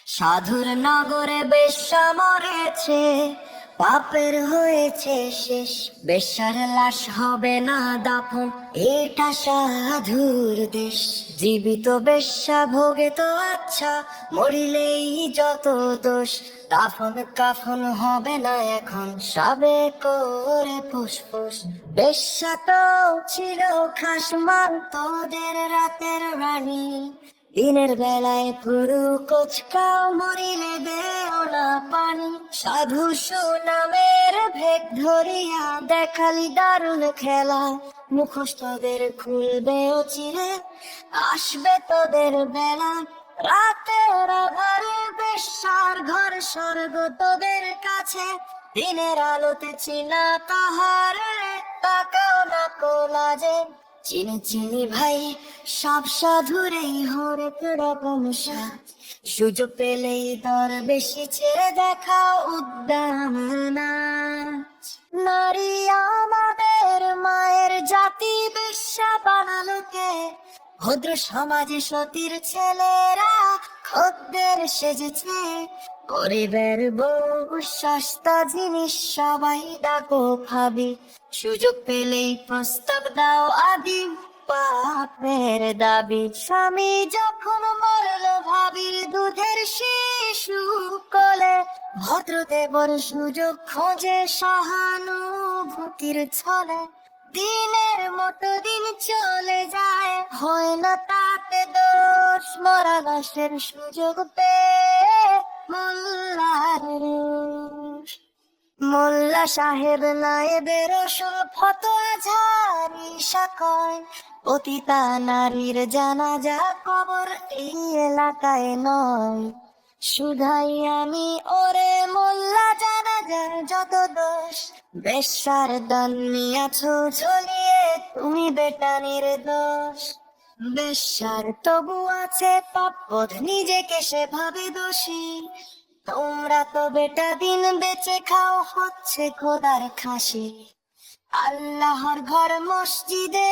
সাধুর নগরে বেশ্যা মরেছে, পাপের হয়েছে শেষ। বেশ্যার লাশ হবে না দাফন, এটা সাধুর দেশ। জীবিত বেশ্যা ভোগে তো আচ্ছা, মরিলেই যত দোষ। দাফন কাফন হবে না এখন, সবে করে ফুসফুস। বেশ্যা তো ছিল খাসমান তোদের রাতের রানী, দিনের বেলায় পুরু কোচকাও, মরিলে দেও না পানি। সাধু সুনামের ভেগ ধরিয়া দেখালি দারুণ খেলা, মুখোশ তোদের খুলবে ও চিরে, আসবে তোদের বেলা। রাতের আধারে বেশ্যার ঘর স্বর্গ তোদের কাছে, দিনের আলোতে চিনা তাহারে, তাকাও না কোলাজে। চিনি চিনি ভাই সব সাধুরেই হরেক রকম সাজ, সুযোগ পেলেই দর বেশি ছেড়ে দেখাও উদ্দাম নাচ। নারী আমাদের মায়ের জাতি, বেশ্যা বানালো কে? ভদ্র সমাজে সতীর ছেলেরা খদ্দের সেজেছে। গরিবের বউ সস্তা জিনিস সবাই ডাকো খাবি, সুযোগ পেলেই প্রস্তাব দাও আদি পাপের দাবি। স্বামী যখন মরল ভাবির দুধের শিশু কোলে, ভদ্রদেবর সুযোগ খোঁজে সহানুভূতির ছলে। দিনের মতো দিন চলে যায়, হয় না তাতে দোষ, মরা লাশের সুযোগ পেয়ে মোল্লার রোষ। মোল্লা সাহেব নায়েবের রসুল ফতোয়া ঝাড়ি সাকয়, পতিতা নারীর জানাজা কবর এই এলাকায় নয়। শুধাই আমি ওরে মোল্লা, জানাজার যত দোষ, বেশ্যার দান নিয়াছো ঝুলিয়ে তুমি বেটা নির্দোষ। বেশ্যার তবু আছে পাপবোধ, নিজেকে সে ভাবে দোষী। তোমরা তো বেটা দিন বেঁচে খাও, হচ্ছে খোদার খাসি। আল্লাহর ঘর মসজিদে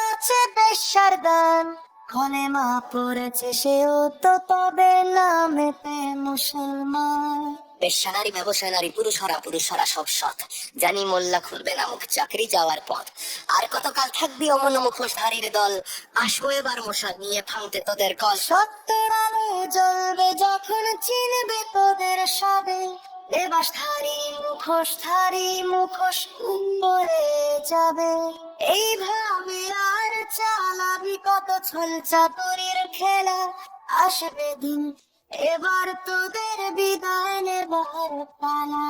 আছে বেশ্যার দান, কলেমা পড়েছে সেও তো তবে নামেতে মুসলমান। বেশ্যা নারী, ব্যবসায় নারী, পুরুষ হরা সব সৎ। জানি মোল্লা খুলবে না মুখ, চাকরি যাওয়ার পথ। আর কতকাল থাকবি অমন মুখোশধারীর দল, আসবো এবার মশাল নিয়ে ভাঙতে তোদের কল। সত্যের আলো জ্বলবে যখন চিনবে তোদের সবে, লেবাসধারী মুখোশ উপরে যাবে। এইভাবে আর চালাবি কত ছল চাতুরির খেলা, আসবে দিন এবার তোদের বিদায় নেবার পালা।